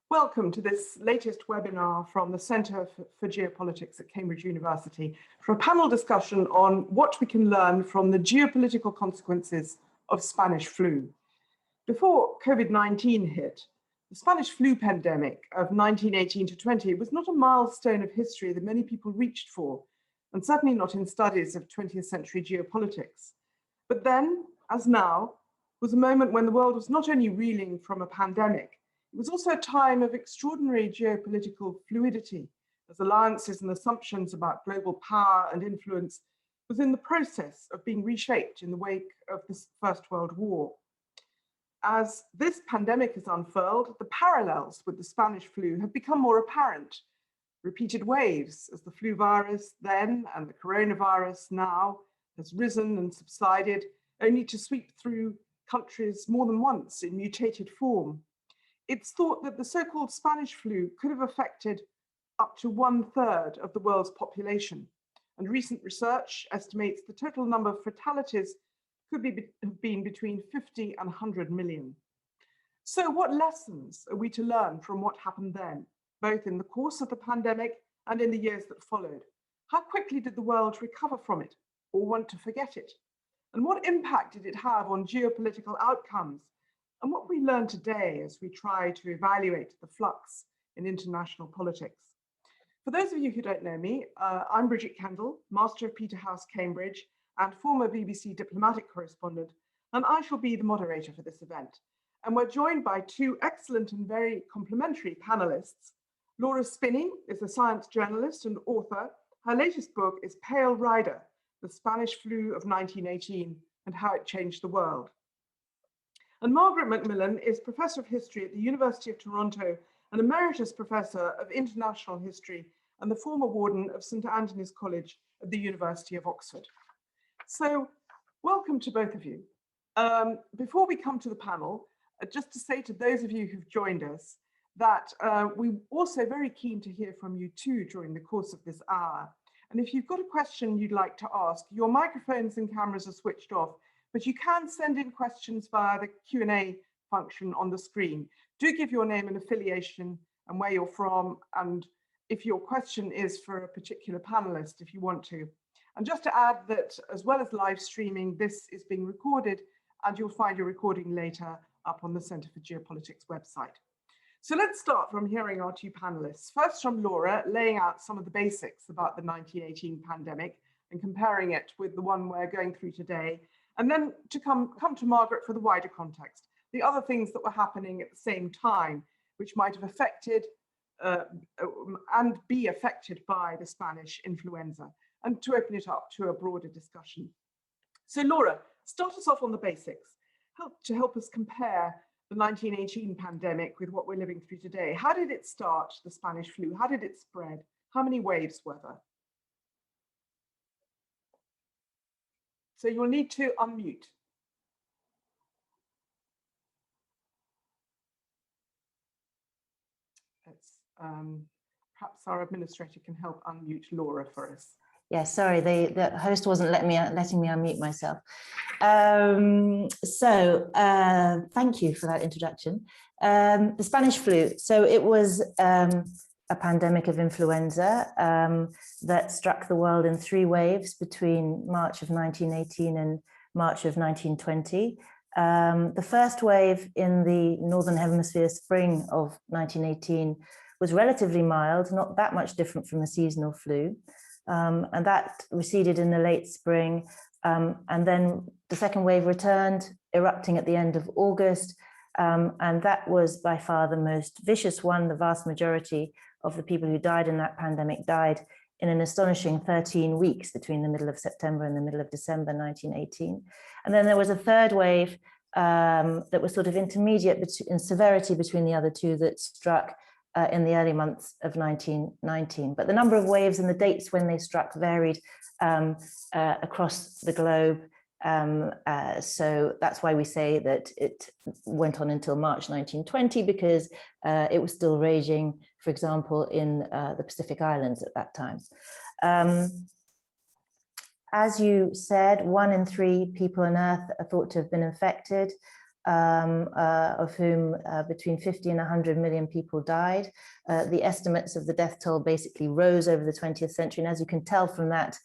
Welcome to this latest webinar from the Centre for Geopolitics at Cambridge University for a panel discussion on what we can learn from the geopolitical consequences of Spanish flu. Before COVID-19 hit, the Spanish flu pandemic of 1918 to 20 was not a milestone of history that many people reached for, and certainly not in studies of 20th century geopolitics. But then, as now, was a moment when the world was not only reeling from a pandemic, it was also a time of extraordinary geopolitical fluidity, as alliances and assumptions about global power and influence was in the process of being reshaped in the wake of the First World War. As this pandemic has unfurled, the parallels with the Spanish flu have become more apparent. Repeated waves, as the flu virus then and the coronavirus now has risen and subsided, only to sweep through countries more than once in mutated form. It's thought that the so-called Spanish flu could have affected up to 1/3 of the world's population, and recent research estimates the total number of fatalities could have been between 50 and 100 million. So what lessons are we to learn from what happened then, both in the course of the pandemic and in the years that followed? How quickly did the world recover from it or want to forget it? And what impact did it have on geopolitical outcomes? And what we learn today as we try to evaluate the flux in international politics. For those of you who don't know me, I'm Bridget Kendall, Master of Peterhouse, Cambridge, and former BBC diplomatic correspondent, and I shall be the moderator for this event. And we're joined by two excellent and very complementary panelists. Laura Spinney is a science journalist and author. Her latest book is Pale Rider, The Spanish Flu of 1918 and How It Changed the World. And Margaret Macmillan is Professor of History at the University of Toronto and Emeritus Professor of International History and the former Warden of St Antony's College at the University of Oxford. So welcome to both of you. Before we come to the panel, just to say to those of you who've joined us that we're also very keen to hear from you too during the course of this hour. And if you've got a question you'd like to ask, your microphones and cameras are switched off, but you can send in questions via the Q&A function on the screen. Do give your name and affiliation and where you're from, and if your question is for a particular panelist, if you want to. And just to add that as well as live streaming, this is being recorded and you'll find your recording later up on the Centre for Geopolitics website. So let's start from hearing our two panelists. First from Laura, laying out some of the basics about the 1918 pandemic and comparing it with the one we're going through today. And then to come to Margaret for the wider context, the other things that were happening at the same time, which might have affected and be affected by the Spanish influenza, and to open it up to a broader discussion. So Laura, start us off on the basics, to help us compare the 1918 pandemic with what we're living through today. How did it start, the Spanish flu? How did it spread? How many waves were there? So you'll need to unmute. Perhaps our administrator can help unmute Laura for us. Yeah, sorry, the host wasn't letting me unmute myself. Thank you for that introduction. The Spanish flu. So it was a pandemic of influenza that struck the world in 3 waves between March of 1918 and March of 1920. The first wave in the Northern Hemisphere spring of 1918 was relatively mild, not that much different from a seasonal flu. And that receded in the late spring. And then the second wave returned, erupting at the end of August. And that was by far the most vicious one. The vast majority of the people who died in that pandemic died in an astonishing 13 weeks between the middle of September and the middle of December 1918. And then there was a third wave that was sort of intermediate in severity between the other two that struck in the early months of 1919. But the number of waves and the dates when they struck varied across the globe. So that's why we say that it went on until March 1920, because it was still raging, for example, in the Pacific Islands at that time. As you said, 1 in 3 people on Earth are thought to have been infected. of whom between 50 and 100 million people died. The estimates of the death toll basically rose over the 20th century. And as you can tell from that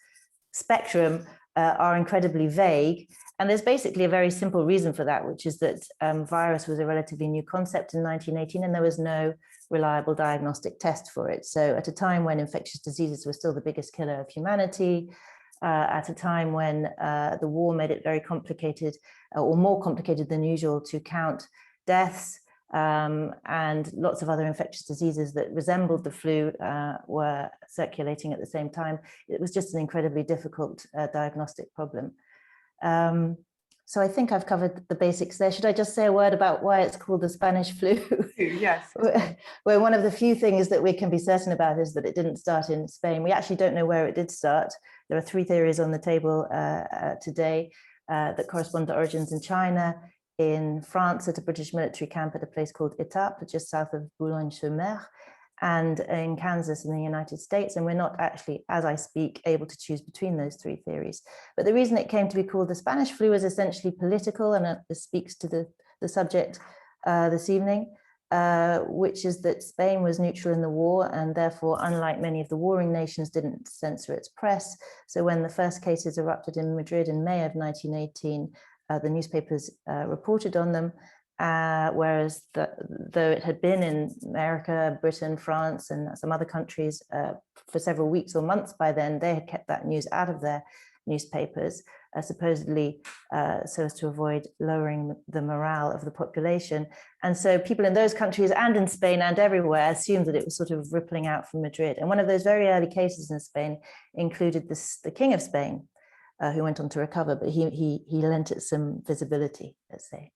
spectrum, are incredibly vague. And there's basically a very simple reason for that, which is that virus was a relatively new concept in 1918, and there was no reliable diagnostic test for it. So at a time when infectious diseases were still the biggest killer of humanity, at a time when the war made it very complicated, or more complicated than usual, to count deaths, and lots of other infectious diseases that resembled the flu were circulating at the same time. It was just an incredibly difficult diagnostic problem. So I think I've covered the basics there. Should I just say a word about why it's called the Spanish flu? Yes. Where one of the few things that we can be certain about is that it didn't start in Spain. We actually don't know where it did start. There are three theories on the table today that correspond to origins in China, in France at a British military camp at a place called Étaples, just south of Boulogne-sur-Mer, and in Kansas in the United States. And we're not actually, as I speak, able to choose between those three theories. But the reason it came to be called the Spanish flu is essentially political, and it speaks to the subject this evening, which is that Spain was neutral in the war, and therefore, unlike many of the warring nations, didn't censor its press. So when the first cases erupted in Madrid in May of 1918, the newspapers reported on them, whereas though it had been in America, Britain, France, and some other countries for several weeks or months by then, they had kept that news out of their newspapers, supposedly so as to avoid lowering the morale of the population. And so people in those countries and in Spain and everywhere assumed that it was sort of rippling out from Madrid. And one of those very early cases in Spain included the King of Spain, who went on to recover, but he lent it some visibility, let's say.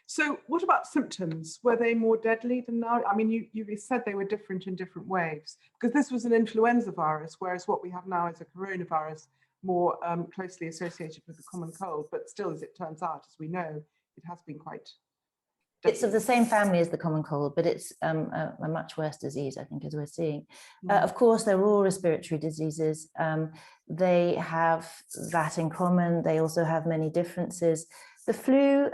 So what about symptoms? Were they more deadly than now? I mean, you said they were different in different waves, because this was an influenza virus, whereas what we have now is a coronavirus, more closely associated with the common cold. But still, as it turns out, as we know, it has been quite deadly. It's of the same family as the common cold, but it's a much worse disease, I think, as we're seeing. Of course, they're all respiratory diseases. They have that in common. They also have many differences. The flu,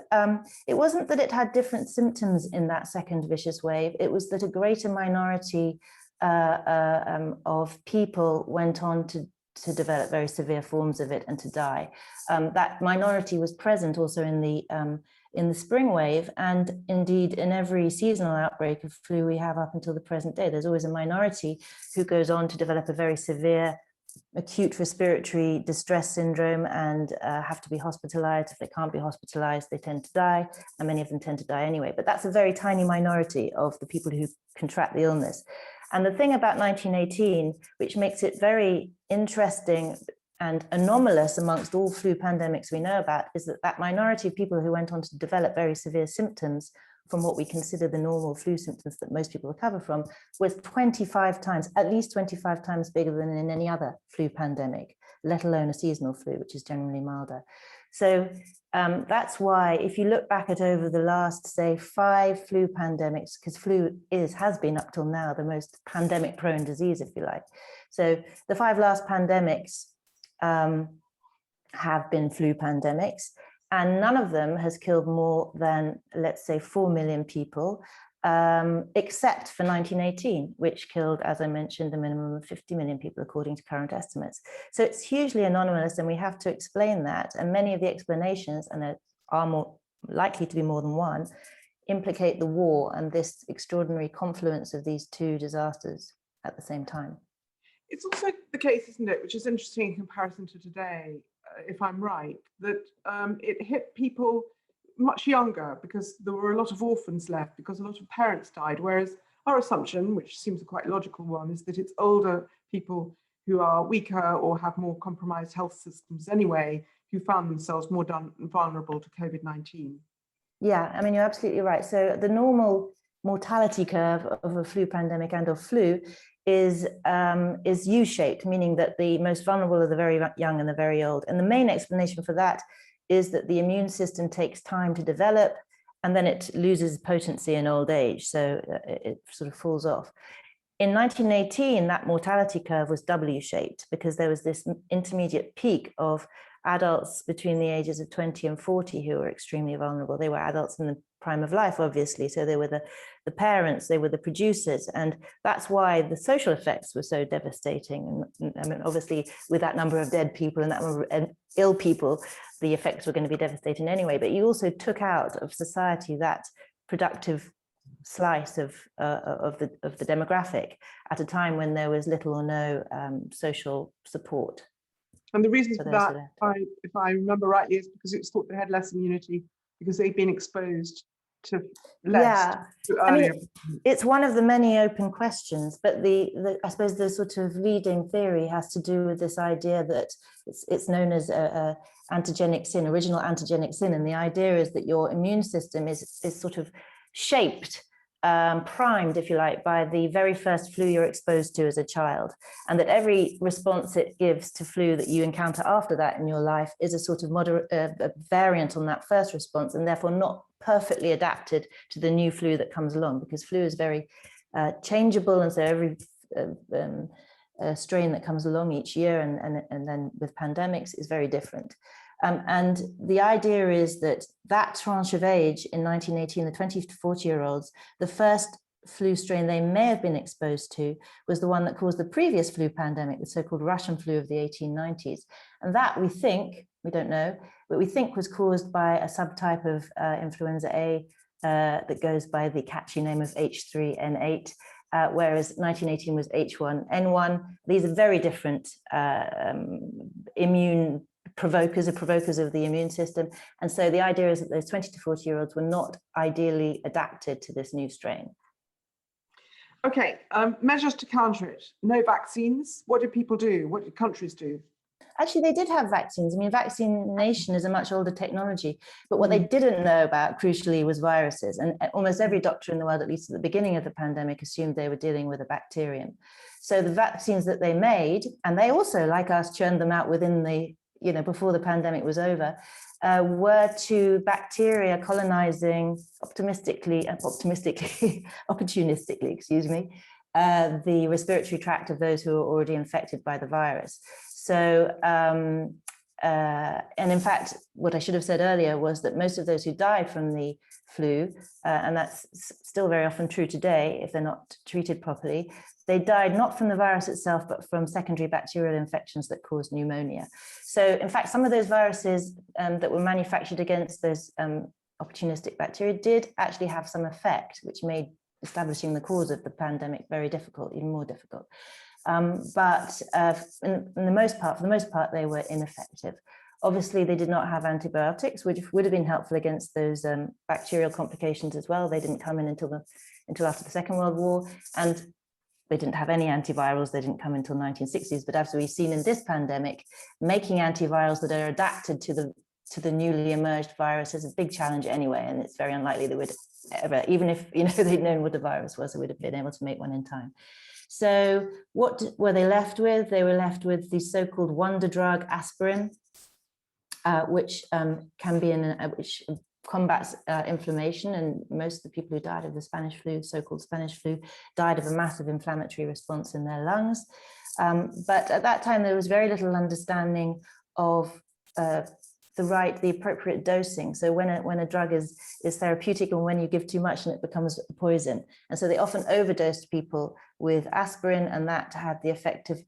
it wasn't that it had different symptoms in that second vicious wave. It was that a greater minority of people went on to develop very severe forms of it and to die. That minority was present also in the spring wave, and indeed in every seasonal outbreak of flu we have up until the present day. There's always a minority who goes on to develop a very severe acute respiratory distress syndrome and have to be hospitalized. If they can't be hospitalized, they tend to die, and many of them tend to die anyway. But that's a very tiny minority of the people who contract the illness. And the thing about 1918, which makes it very interesting and anomalous amongst all flu pandemics we know about, is that that minority of people who went on to develop very severe symptoms from what we consider the normal flu symptoms that most people recover from, was 25 times, at least 25 times bigger than in any other flu pandemic, let alone a seasonal flu, which is generally milder. So that's why, if you look back at over the last, say, 5 flu pandemics, because flu has been up till now the most pandemic-prone disease, if you like. So the 5 last pandemics have been flu pandemics, and none of them has killed more than, let's say, 4 million people, except for 1918, which killed, as I mentioned, a minimum of 50 million people, according to current estimates. So it's hugely anomalous, and we have to explain that. And many of the explanations, and there are more likely to be more than one, implicate the war and this extraordinary confluence of these two disasters at the same time. It's also the case, isn't it, which is interesting in comparison to today, if I'm right, that it hit people much younger because there were a lot of orphans left, because a lot of parents died, whereas our assumption, which seems a quite logical one, is that it's older people who are weaker or have more compromised health systems anyway, who found themselves more vulnerable to COVID-19. Yeah, I mean, you're absolutely right. So the normal mortality curve of a flu pandemic and of flu is U-shaped, meaning that the most vulnerable are the very young and the very old. And the main explanation for that is that the immune system takes time to develop, and then it loses potency in old age, so it sort of falls off. In 1918, that mortality curve was W-shaped because there was this intermediate peak of adults between the ages of 20 and 40 who were extremely vulnerable. They were adults in the prime of life, obviously. So they were the parents, they were the producers. And that's why the social effects were so devastating. And I mean, obviously, with that number of dead people and that number of ill people, the effects were going to be devastating anyway. But you also took out of society that productive slice of the demographic at a time when there was little or no social support. And the reason for that, if I remember rightly, is because it's thought they had less immunity because they've been exposed to less. Yeah, I mean, it's one of the many open questions, but I suppose the sort of leading theory has to do with this idea that it's known as a antigenic sin, original antigenic sin, and the idea is that your immune system is sort of shaped, primed, if you like, by the very first flu you're exposed to as a child, and that every response it gives to flu that you encounter after that in your life is a sort of a variant on that first response, and therefore not perfectly adapted to the new flu that comes along, because flu is very changeable, and so every strain that comes along each year and then with pandemics is very different. And the idea is that tranche of age in 1918, the 20 to 40-year-olds, the first flu strain they may have been exposed to was the one that caused the previous flu pandemic, the so-called Russian flu of the 1890s. And that we think, we don't know, but we think was caused by a subtype of influenza A that goes by the catchy name of H3N8, whereas 1918 was H1N1. These are very different immune provokers of the immune system. And so the idea is that those 20 to 40-year-olds were not ideally adapted to this new strain. Okay, measures to counter it. No vaccines. What did people do? What did countries do? Actually, they did have vaccines. I mean, vaccination is a much older technology, but what they didn't know about, crucially, was viruses. And almost every doctor in the world, at least at the beginning of the pandemic, assumed they were dealing with a bacterium. So the vaccines that they made, and they also, like us, churned them out within the, before the pandemic was over, were to bacteria colonizing opportunistically, excuse me, the respiratory tract of those who are already infected by the virus. So, and in fact, what I should have said earlier was that most of those who died from the flu, and that's still very often true today if they're not treated properly, they died not from the virus itself, but from secondary bacterial infections that caused pneumonia. So in fact, some of those viruses that were manufactured against those opportunistic bacteria did actually have some effect, which made establishing the cause of the pandemic very difficult, even more difficult. But for the most part, they were ineffective. Obviously, they did not have antibiotics, which would have been helpful against those bacterial complications as well. They didn't come in until after the Second World War, and they didn't have any antivirals. They didn't come until 1960s. But as we've seen in this pandemic, making antivirals that are adapted to the newly emerged virus is a big challenge anyway, and it's very unlikely they would ever, even if they'd known what the virus was, they would have been able to make one in time. So what were they left with? They were left with the so-called wonder drug aspirin, which which combats inflammation, and most of the people who died of the Spanish flu, so-called Spanish flu, died of a massive inflammatory response in their lungs. But at that time, there was very little understanding of the appropriate dosing. So when a drug is therapeutic, and when you give too much and it becomes poison. And so they often overdosed people with aspirin, and that had the effect of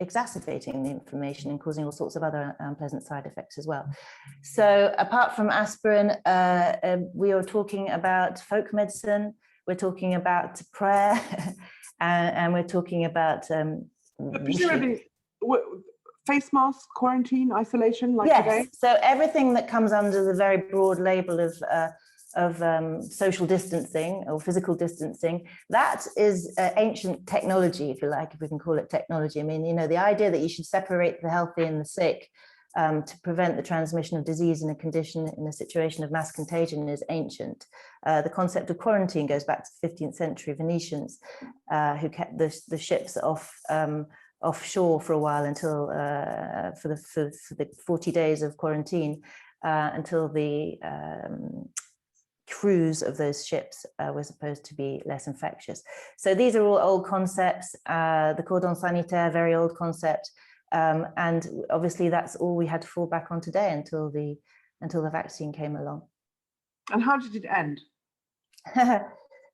exacerbating the inflammation and causing all sorts of other unpleasant side effects as well. So apart from aspirin, we are talking about folk medicine, we're talking about prayer, and we're talking about presumably face masks, quarantine, isolation, like yes, today? So everything that comes under the very broad label of social distancing or physical distancing, that is ancient technology, if you like, if we can call it technology. I mean, the idea that you should separate the healthy and the sick to prevent the transmission of disease in a situation of mass contagion is ancient. The concept of quarantine goes back to the 15th century Venetians, who kept the ships offshore for a while until for the 40 days of quarantine until the crews of those ships were supposed to be less infectious. So these are all old concepts. The cordon sanitaire, very old concept. And obviously that's all we had to fall back on today until the vaccine came along. And how did it end?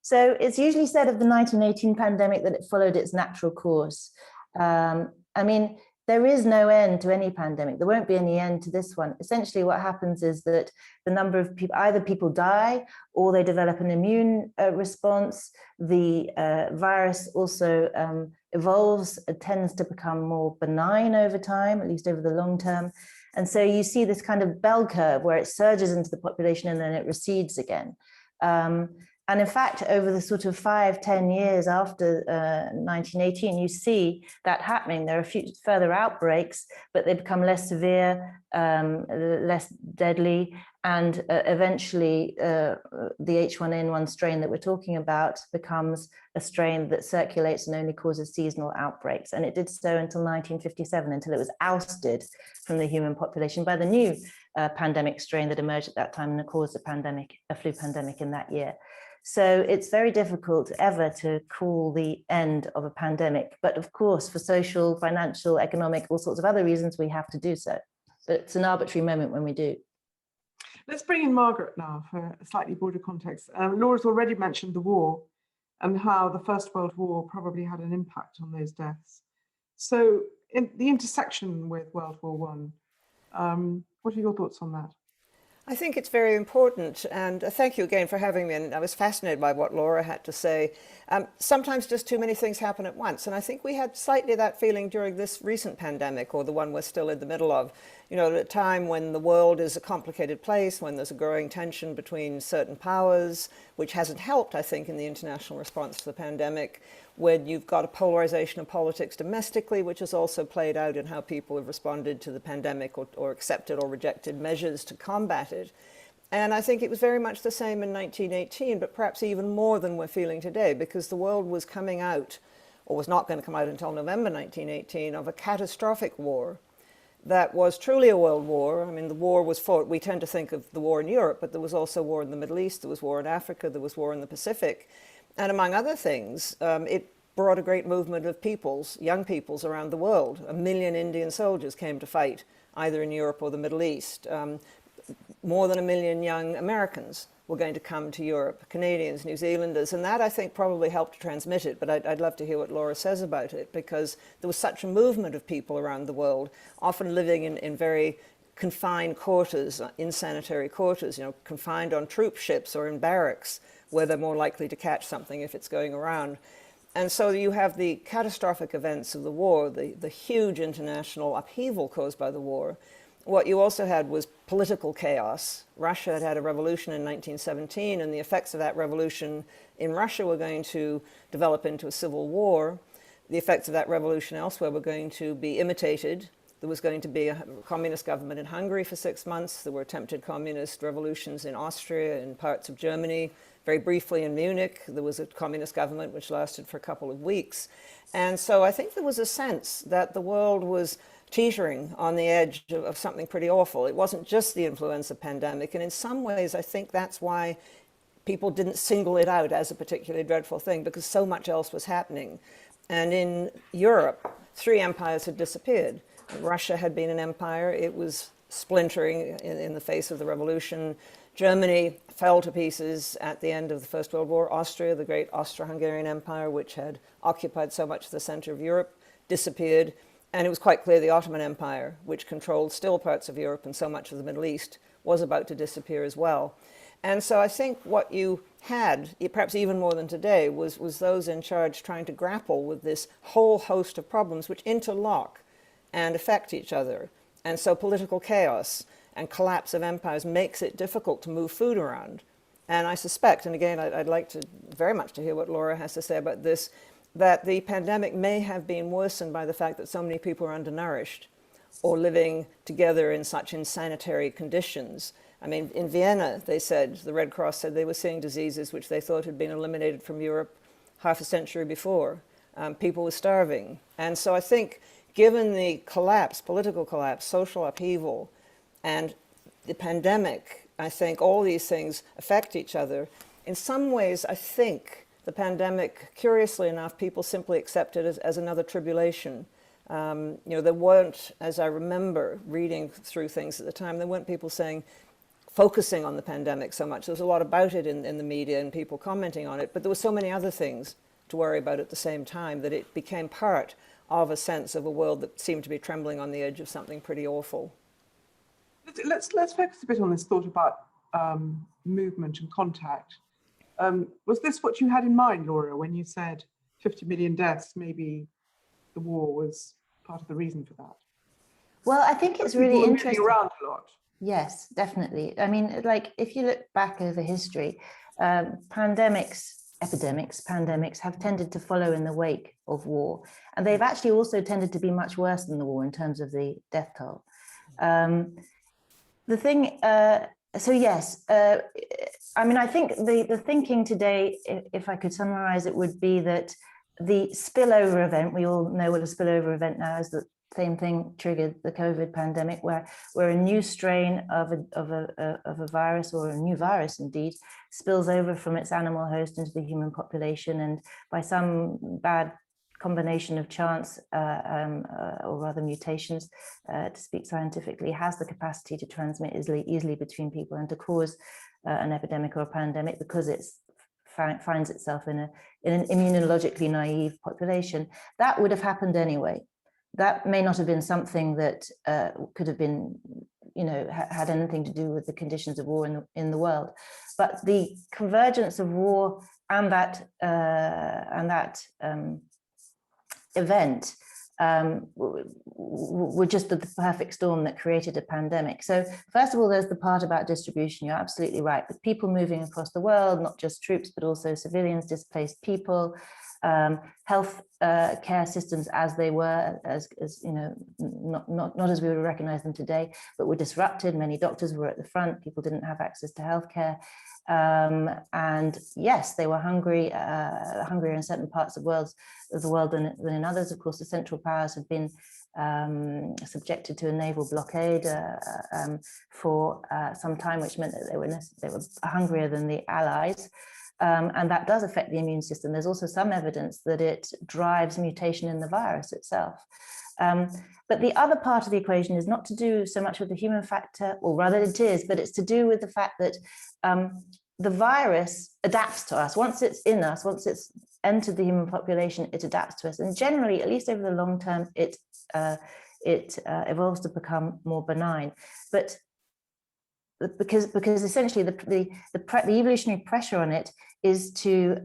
So it's usually said of the 1918 pandemic that it followed its natural course. I mean, there is no end to any pandemic. There won't be any end to this one. Essentially, what happens is that the number of people, either people die or they develop an immune response. The virus also evolves, it tends to become more benign over time, at least over the long term. And so you see this kind of bell curve where it surges into the population and then it recedes again. And in fact, over the sort of 5-10 years after 1918, you see that happening. There are a few further outbreaks, but they become less severe, less deadly. And eventually, the H1N1 strain that we're talking about becomes a strain that circulates and only causes seasonal outbreaks. And it did so until 1957, until it was ousted from the human population by the new pandemic strain that emerged at that time and caused a flu pandemic in that year. So it's very difficult ever to call the end of a pandemic. But of course, for social, financial, economic, all sorts of other reasons, we have to do so. But it's an arbitrary moment when we do. Let's bring in Margaret now for a slightly broader context. Laura's already mentioned the war and how the First World War probably had an impact on those deaths. So in the intersection with World War I, what are your thoughts on that? I think it's very important, and thank you again for having me, and I was fascinated by what Laura had to say. Sometimes just too many things happen at once, and I think we had slightly that feeling during this recent pandemic, or the one we're still in the middle of. You know, at a time when the world is a complicated place, when there's a growing tension between certain powers, which hasn't helped, I think, in the international response to the pandemic, when you've got a polarization of politics domestically, which has also played out in how people have responded to the pandemic or accepted or rejected measures to combat it. And I think it was very much the same in 1918, but perhaps even more than we're feeling today, because the world was coming out, or was not going to come out until November 1918, of a catastrophic war that was truly a world war. I mean, the war was fought, we tend to think of the war in Europe, but there was also war in the Middle East, there was war in Africa, there was war in the Pacific. And among other things, it brought a great movement of peoples, young peoples around the world. 1 million Indian soldiers came to fight, either in Europe or the Middle East. More than 1 million young Americans were going to come to Europe, Canadians, New Zealanders, and that I think probably helped to transmit it, but I'd love to hear what Laura says about it, because there was such a movement of people around the world, often living in very confined quarters, insanitary quarters, you know, confined on troop ships or in barracks, where they're more likely to catch something if it's going around. And so you have the catastrophic events of the war, the huge international upheaval caused by the war. What you also had was political chaos. Russia had had a revolution in 1917, and the effects of that revolution in Russia were going to develop into a civil war. The effects of that revolution elsewhere were going to be imitated. There was going to be a communist government in Hungary for 6 months. There were attempted communist revolutions in Austria and parts of Germany. Very briefly in Munich, there was a communist government which lasted for a couple of weeks. And so I think there was a sense that the world was teetering on the edge of something pretty awful. It wasn't just the influenza pandemic. And in some ways, I think that's why people didn't single it out as a particularly dreadful thing, because so much else was happening. And in Europe, 3 empires had disappeared. Russia had been an empire. It was splintering in the face of the revolution. Germany fell to pieces at the end of the First World War. Austria, the great Austro-Hungarian Empire, which had occupied so much of the center of Europe, disappeared. And it was quite clear the Ottoman Empire, which controlled still parts of Europe and so much of the Middle East, was about to disappear as well. And so I think what you had, perhaps even more than today, was those in charge trying to grapple with this whole host of problems which interlock and affect each other. And so political chaos and collapse of empires makes it difficult to move food around. And I suspect, and again, I'd like to very much to hear what Laura has to say about this, that the pandemic may have been worsened by the fact that so many people are undernourished or living together in such insanitary conditions. I mean, in Vienna, they said, the Red Cross said they were seeing diseases which they thought had been eliminated from Europe half a century before. People were starving. And so I think, given the collapse, political collapse, social upheaval, and the pandemic, I think all these things affect each other. In some ways, I think the pandemic, curiously enough, people simply accept it as another tribulation. There weren't, as I remember reading through things at the time, there weren't people focusing on the pandemic so much. There was a lot about it in the media and people commenting on it, but there were so many other things to worry about at the same time that it became part of a sense of a world that seemed to be trembling on the edge of something pretty awful. Let's focus a bit on this thought about movement and contact. Was this what you had in mind, Laura, when you said 50 million deaths? Maybe the war was part of the reason for that. Well, I think it's really interesting. Moving around a lot. Yes, definitely. I mean, like if you look back over history, pandemics have tended to follow in the wake of war, and they've actually also tended to be much worse than the war in terms of the death toll. So yes, I mean, I think the thinking today, if I could summarize it, would be that the spillover event, we all know what a spillover event now is, the same thing triggered the COVID pandemic, where a new strain of a virus, or a new virus indeed, spills over from its animal host into the human population, and by some bad combination of chance, or rather mutations, to speak scientifically, has the capacity to transmit easily between people and to cause an epidemic or a pandemic, because it finds itself in an immunologically naive population. That would have happened anyway. That may not have been something that could have been, had anything to do with the conditions of war in the world, but the convergence of war and that event were just the perfect storm that created a pandemic. So first of all, there's the part about distribution. You're absolutely right, with people moving across the world, not just troops, but also civilians, displaced people, health care systems as they were, as not as we would recognize them today, but were disrupted. Many doctors were at the front. People didn't have access to healthcare. And yes, they were hungrier in certain parts of the world than in others. Of course, the Central Powers have been subjected to a naval blockade for some time, which meant that they were hungrier than the Allies. And that does affect the immune system. There's also some evidence that it drives mutation in the virus itself. But the other part of the equation is not to do so much with the human factor, or rather it is, but it's to do with the fact that the virus adapts to us. Once it's in us, once it's entered the human population, it adapts to us. And generally, at least over the long term, it evolves to become more benign. But because essentially the evolutionary pressure on it is to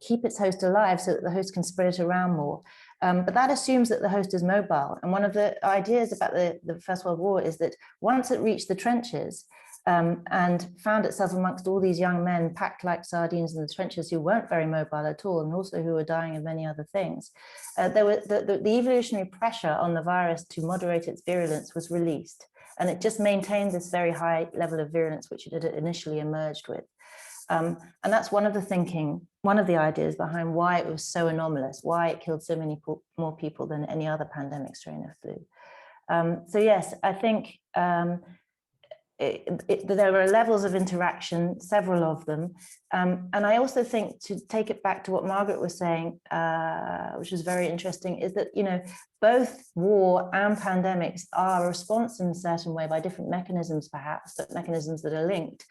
keep its host alive so that the host can spread it around more. But that assumes that the host is mobile. And one of the ideas about the First World War is that once it reached the trenches and found itself amongst all these young men packed like sardines in the trenches who weren't very mobile at all, and also who were dying of many other things, the evolutionary pressure on the virus to moderate its virulence was released. And it just maintained this very high level of virulence, which it had initially emerged with. And that's one of the ideas behind why it was so anomalous, why it killed so many more people than any other pandemic strain of flu. So yes, I think there are levels of interaction, several of them. And I also think, to take it back to what Margaret was saying, which was very interesting, is that, both war and pandemics are a response in a certain way by different mechanisms, perhaps, but mechanisms that are linked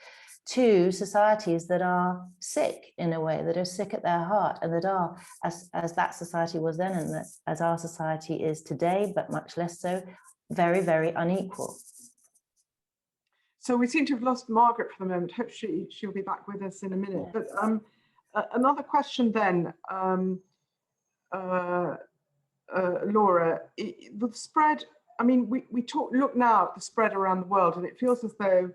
to societies that are sick in a way, that are sick at their heart, and that are, as that society was then, and that as our society is today, but much less so, very, very unequal. So we seem to have lost Margaret for the moment. Hopefully she'll be back with us in a minute. Yeah. But another question then, Laura, the spread, I mean, we look now at the spread around the world, and it feels as though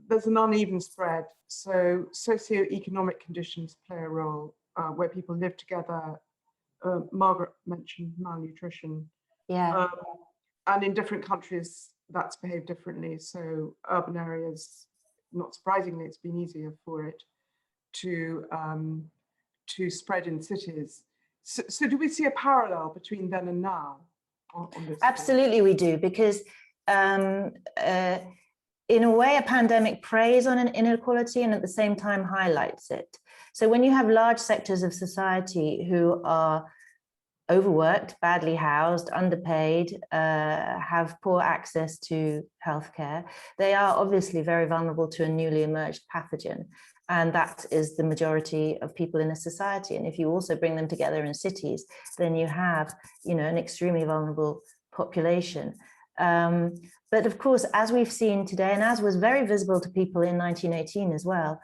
there's an uneven spread. So socioeconomic conditions play a role, where people live together. Margaret mentioned malnutrition. Yeah. And in different countries, that's behaved differently. So urban areas, not surprisingly, it's been easier for it to spread in cities. So do we see a parallel between then and now on this? Absolutely, we do, because in a way, a pandemic preys on an inequality and at the same time highlights it. So when you have large sectors of society who are overworked, badly housed, underpaid, have poor access to healthcare, they are obviously very vulnerable to a newly emerged pathogen. And that is the majority of people in a society. And if you also bring them together in cities, then you have, an extremely vulnerable population. But of course, as we've seen today, and as was very visible to people in 1918 as well,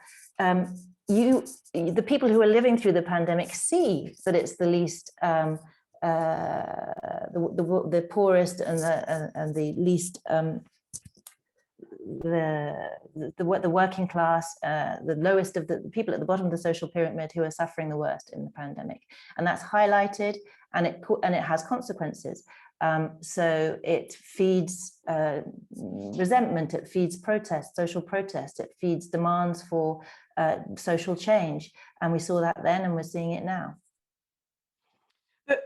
the people who are living through the pandemic see that it's the least, the poorest and the least, the working class, the lowest of the people at the bottom of the social pyramid who are suffering the worst in the pandemic, and that's highlighted, and it has consequences. So it feeds resentment, it feeds protest, social protest, it feeds demands for social change, and we saw that then, and we're seeing it now.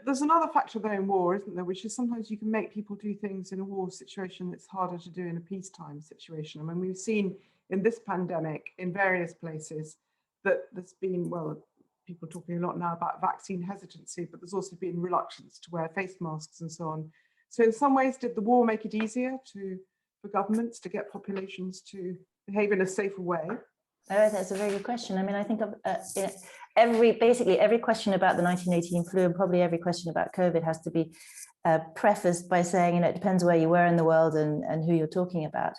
There's another factor though in war, isn't there, which is sometimes you can make people do things in a war situation that's harder to do in a peacetime situation. I mean, we've seen in this pandemic in various places that there's been, well, people talking a lot now about vaccine hesitancy, but there's also been reluctance to wear face masks and so on. So in some ways, did the war make it easier for governments to get populations to behave in a safer way? That's a very good question. I mean, I think of basically every question about the 1918 flu and probably every question about COVID has to be prefaced by saying, it depends where you were in the world and who you're talking about.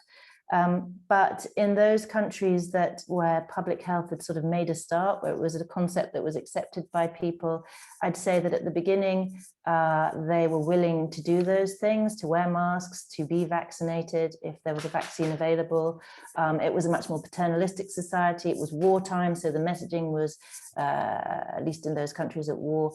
But in those countries where public health had sort of made a start, where it was a concept that was accepted by people, I'd say that at the beginning, they were willing to do those things, to wear masks, to be vaccinated if there was a vaccine available. It was a much more paternalistic society. It was wartime, so the messaging was, at least in those countries at war,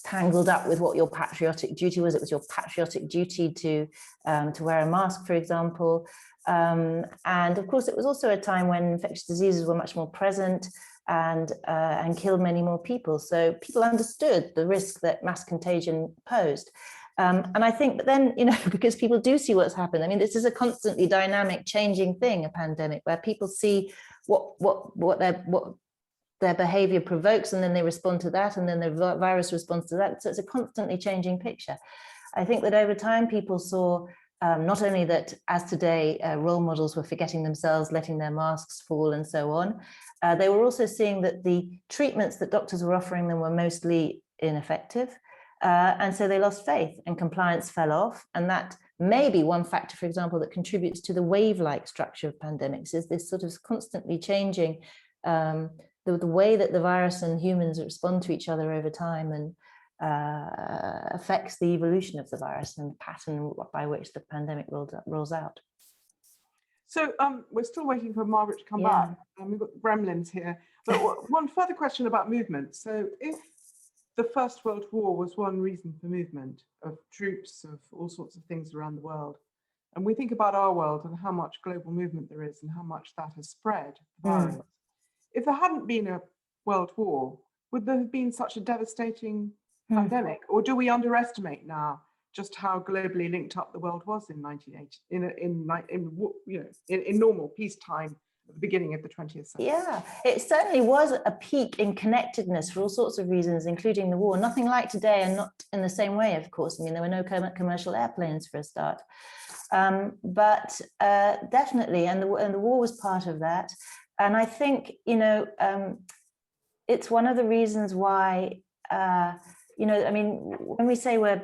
tangled up with what your patriotic duty was. It was your patriotic duty to wear a mask, for example. And of course, it was also a time when infectious diseases were much more present and killed many more people. So people understood the risk that mass contagion posed. And I think that then, because people do see what's happened. I mean, this is a constantly dynamic, changing thing, a pandemic, where people see what their behavior provokes, and then they respond to that, and then the virus responds to that. So it's a constantly changing picture. I think that over time, people saw not only that, as today, role models were forgetting themselves, letting their masks fall and so on, they were also seeing that the treatments that doctors were offering them were mostly ineffective. And so they lost faith and compliance fell off. And that may be one factor, for example, that contributes to the wave-like structure of pandemics, is this sort of constantly changing the way that the virus and humans respond to each other over time, and affects the evolution of the virus and the pattern by which the pandemic rolls out. So we're still waiting for Margaret to come back. We've got the gremlins here. But one further question about movement. So if the First World War was one reason for movement of troops, of all sorts of things around the world, and we think about our world and how much global movement there is and how much that has spread the virus, if there hadn't been a world war, would there have been such a devastating pandemic? Or do we underestimate now just how globally linked up the world was in 1980, in normal peacetime at the beginning of the 20th century? Yeah, it certainly was a peak in connectedness for all sorts of reasons, including the war. Nothing like today, and not in the same way, of course. I mean, there were no commercial airplanes for a start. But definitely, and the war was part of that. And I think, it's one of the reasons why, I mean, when we say we're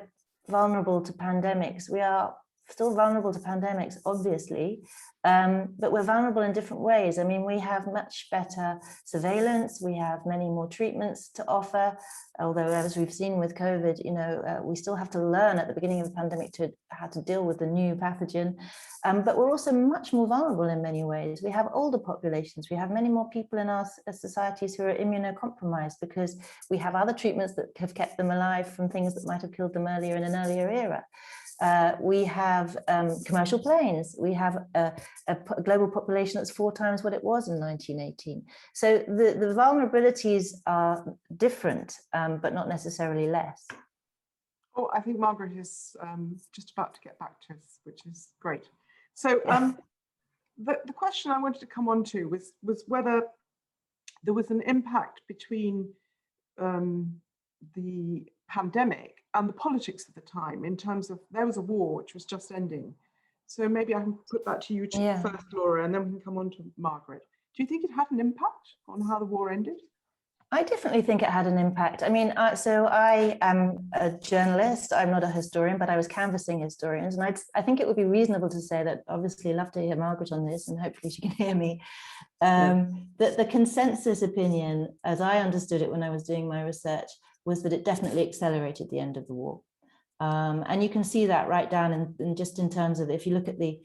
vulnerable to pandemics, we are still vulnerable to pandemics, obviously, but we're vulnerable in different ways. I mean, we have much better surveillance, we have many more treatments to offer, although as we've seen with COVID, we still have to learn at the beginning of the pandemic how to deal with the new pathogen, but we're also much more vulnerable in many ways. We have older populations, we have many more people in our societies who are immunocompromised because we have other treatments that have kept them alive from things that might have killed them earlier in an earlier era. We have commercial planes. We have a global population that's 4 times what it was in 1918. So the vulnerabilities are different, but not necessarily less. Oh, I think Margaret is just about to get back to us, which is great. So the question I wanted to come on to was whether there was an impact between the pandemic and the politics of the time, in terms of there was a war which was just ending. So maybe I can put that to you first, Laura, and then we can come on to Margaret. Do you think it had an impact on how the war ended? I definitely think it had an impact. I mean, so I am a journalist. I'm not a historian, but I was canvassing historians. And I think it would be reasonable to say that, obviously, I'd love to hear Margaret on this, and hopefully she can hear me, that the consensus opinion, as I understood it when I was doing my research, was that it definitely accelerated the end of the war. And you can see that right down in just in terms of, if you look at the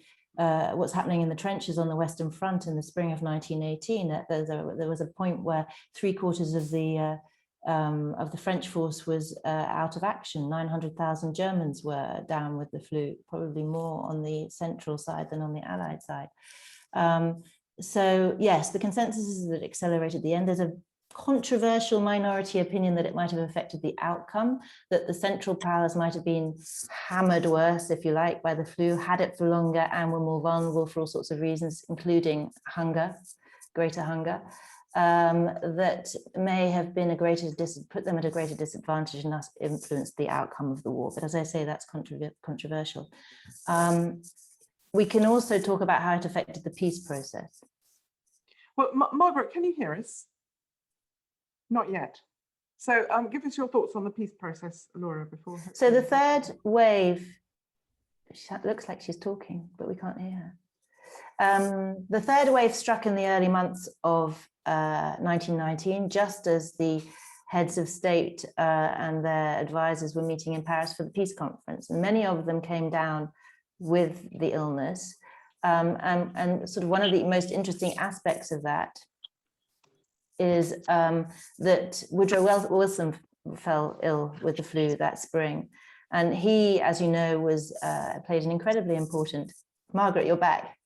what's happening in the trenches on the Western Front in the spring of 1918, there was a point where 3/4 of the French force was out of action. 900,000 Germans were down with the flu, probably more on the central side than on the Allied side. So yes, the consensus is that it accelerated the end. There's a controversial minority opinion that it might have affected the outcome, that the Central Powers might have been hammered worse, if you like, by the flu, had it for longer, and were more vulnerable for all sorts of reasons, including hunger, greater hunger, that may have been put them at a greater disadvantage and thus influenced the outcome of the war. But as I say, that's controversial. We can also talk about how it affected the peace process. Well, Margaret, can you hear us? Not yet. So give us your thoughts on the peace process, Laura, before. So the third wave, looks like she's talking, but we can't hear her. The third wave struck in the early months of 1919, just as the heads of state and their advisors were meeting in Paris for the peace conference. And many of them came down with the illness. And sort of one of the most interesting aspects of that is that Woodrow Wilson fell ill with the flu that spring. And he, as you know, played an incredibly important... Margaret, you're back.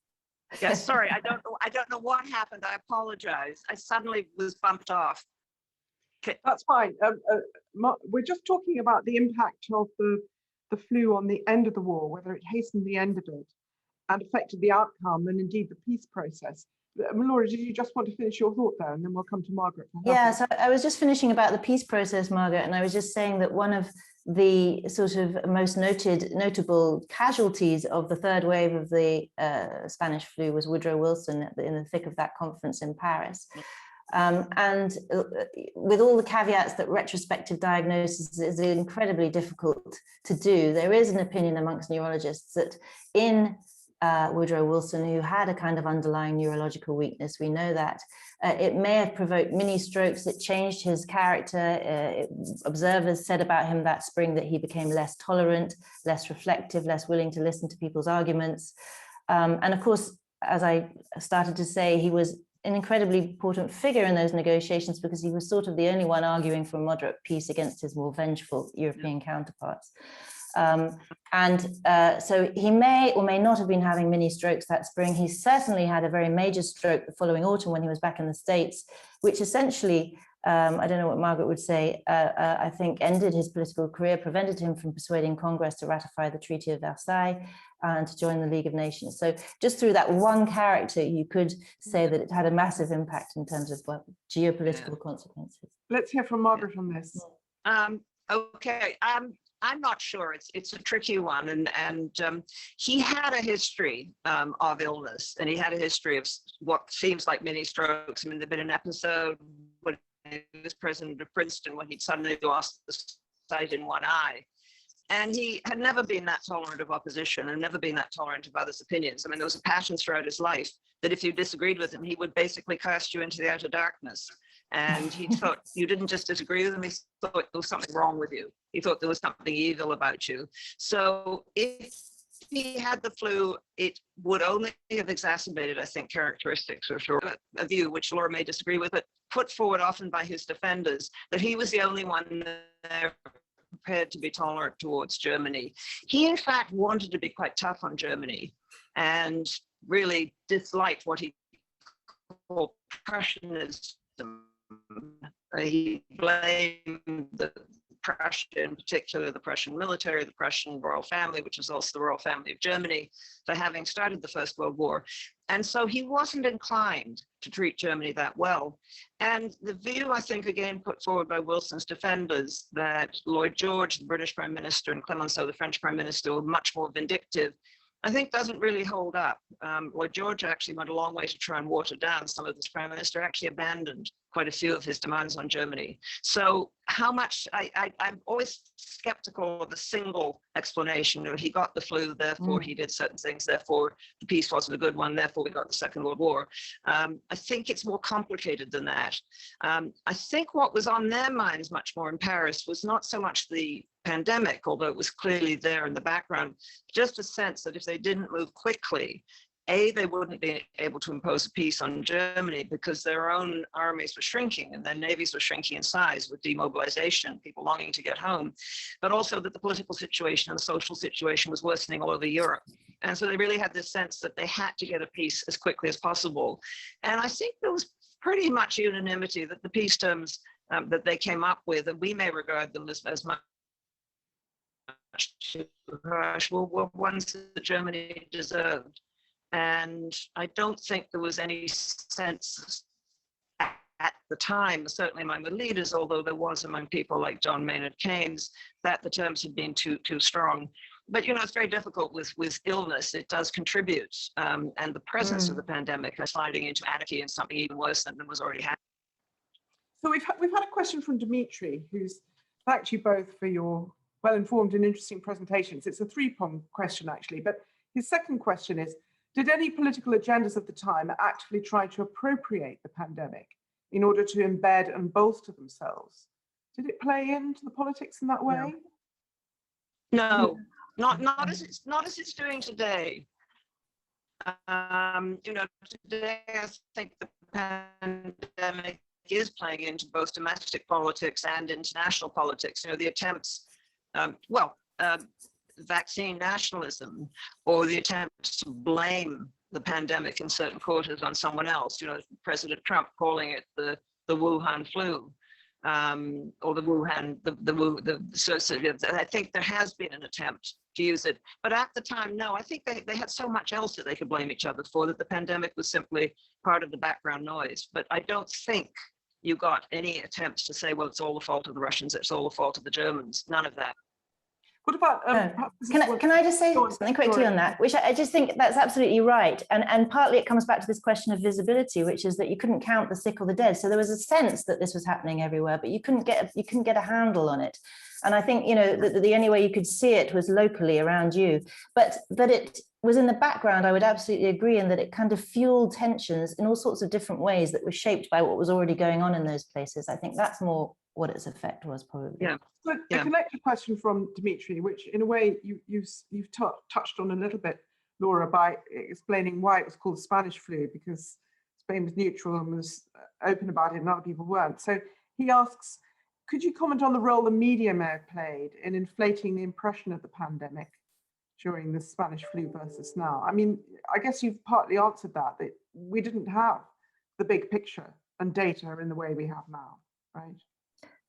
Yes, sorry, I don't know what happened. I apologize. I suddenly was bumped off. That's fine. We're just talking about the impact of the flu on the end of the war, whether it hastened the end of it and affected the outcome and indeed the peace process. Laura, did you just want to finish your thought there, and then we'll come to Margaret? Yeah, so I was just finishing about the peace process, Margaret, and I was just saying that one of the sort of most notable casualties of the third wave of the Spanish flu was Woodrow Wilson in the thick of that conference in Paris. And with all the caveats that retrospective diagnosis is incredibly difficult to do, there is an opinion amongst neurologists that in Woodrow Wilson, who had a kind of underlying neurological weakness, we know that it may have provoked mini strokes. It changed his character. Observers said about him that spring that he became less tolerant, less reflective, less willing to listen to people's arguments. And of course, as I started to say, he was an incredibly important figure in those negotiations because he was sort of the only one arguing for a moderate peace against his more vengeful European counterparts. So he may or may not have been having mini strokes that spring. He certainly had a very major stroke the following autumn when he was back in the States, which essentially, I don't know what Margaret would say, I think ended his political career, prevented him from persuading Congress to ratify the Treaty of Versailles and to join the League of Nations. So just through that one character, you could say that it had a massive impact in terms of geopolitical consequences. Let's hear from Margaret on this. Okay. I'm not sure. It's a tricky one, and he had a history of illness, and he had a history of what seems like mini strokes. I mean, there'd been an episode when he was president of Princeton when he'd suddenly lost the sight in one eye, and he had never been that tolerant of opposition and never been that tolerant of others' opinions. I mean, there was a passion throughout his life that if you disagreed with him, he would basically cast you into the outer darkness. And he thought you didn't just disagree with him, he thought there was something wrong with you. He thought there was something evil about you. So if he had the flu, it would only have exacerbated, I think, characteristics or a view which Laura may disagree with, but put forward often by his defenders, that he was the only one there prepared to be tolerant towards Germany. He, in fact, wanted to be quite tough on Germany and really disliked what he called Prussianism. He blamed the Prussia, in particular the Prussian military, the Prussian royal family, which was also the royal family of Germany, for having started the First World War. And so he wasn't inclined to treat Germany that well. And the view, I think, again, put forward by Wilson's defenders that Lloyd George, the British Prime Minister, and Clemenceau, the French Prime Minister, were much more vindictive, I think doesn't really hold up. Lloyd George actually went a long way to try and water down some of this. Prime Minister actually abandoned quite a few of his demands on Germany. So how much, I'm always skeptical of the single explanation. He got the flu, therefore he did certain things, therefore the peace wasn't a good one, therefore we got the Second World War. I think it's more complicated than that. I think what was on their minds much more in Paris was not so much the pandemic, although it was clearly there in the background, just a sense that if they didn't move quickly, they wouldn't be able to impose a peace on Germany because their own armies were shrinking and their navies were shrinking in size with demobilization, people longing to get home, but also that the political situation and the social situation was worsening all over Europe. And so they really had this sense that they had to get a peace as quickly as possible. And I think there was pretty much unanimity that the peace terms that they came up with, and we may regard them as much too harsh, were ones that Germany deserved. And I don't think there was any sense at the time, certainly among the leaders, although there was among people like John Maynard Keynes, that the terms had been too strong. But, you know, it's very difficult with illness. It does contribute. And the presence of the pandemic is sliding into anarchy and something even worse than was already happening. So we've had a question from Dimitri, who's thanked you both for your well-informed and interesting presentations. It's a three-pronged question, actually. But his second question is, did any political agendas of the time actively try to appropriate the pandemic in order to embed and bolster themselves? Did it play into the politics in that way? No, not as it's doing today. You know, today I think the pandemic is playing into both domestic politics and international politics. You know, the attempts, vaccine nationalism, or the attempt to blame the pandemic in certain quarters on someone else. You know, President Trump calling it the Wuhan flu, or the Wuhan, I think there has been an attempt to use it. But at the time, no, I think they had so much else that they could blame each other for, that the pandemic was simply part of the background noise. But I don't think you got any attempts to say, well, it's all the fault of the Russians, it's all the fault of the Germans. None of that. What about, can I just say something quickly on that, which I just think that's absolutely right. And partly it comes back to this question of visibility, which is that you couldn't count the sick or the dead. So there was a sense that this was happening everywhere, but you couldn't get a handle on it. And I think, you know, the only way you could see it was locally around you, but that it was in the background, I would absolutely agree, and that it kind of fueled tensions in all sorts of different ways that were shaped by what was already going on in those places. I think that's more what its effect was, probably. Yeah. So a connected question from Dimitri, which in a way you've touched on a little bit, Laura, by explaining why it was called Spanish flu, because Spain was neutral and was open about it and other people weren't. So he asks, could you comment on the role the media may have played in inflating the impression of the pandemic during the Spanish flu versus now? I mean, I guess you've partly answered that we didn't have the big picture and data in the way we have now, right?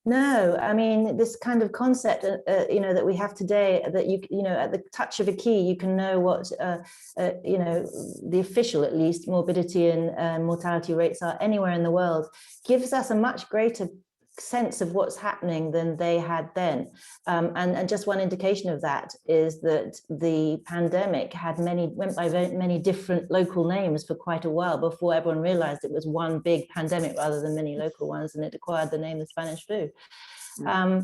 No, I mean, this kind of concept, you know, that we have today, that you know, at the touch of a key, you can know what, you know, the official, at least, morbidity and mortality rates are anywhere in the world, gives us a much greater sense of what's happening than they had then. And just one indication of that is that the pandemic went by many different local names for quite a while before everyone realized it was one big pandemic rather than many local ones, and it acquired the name the Spanish flu. Sorry,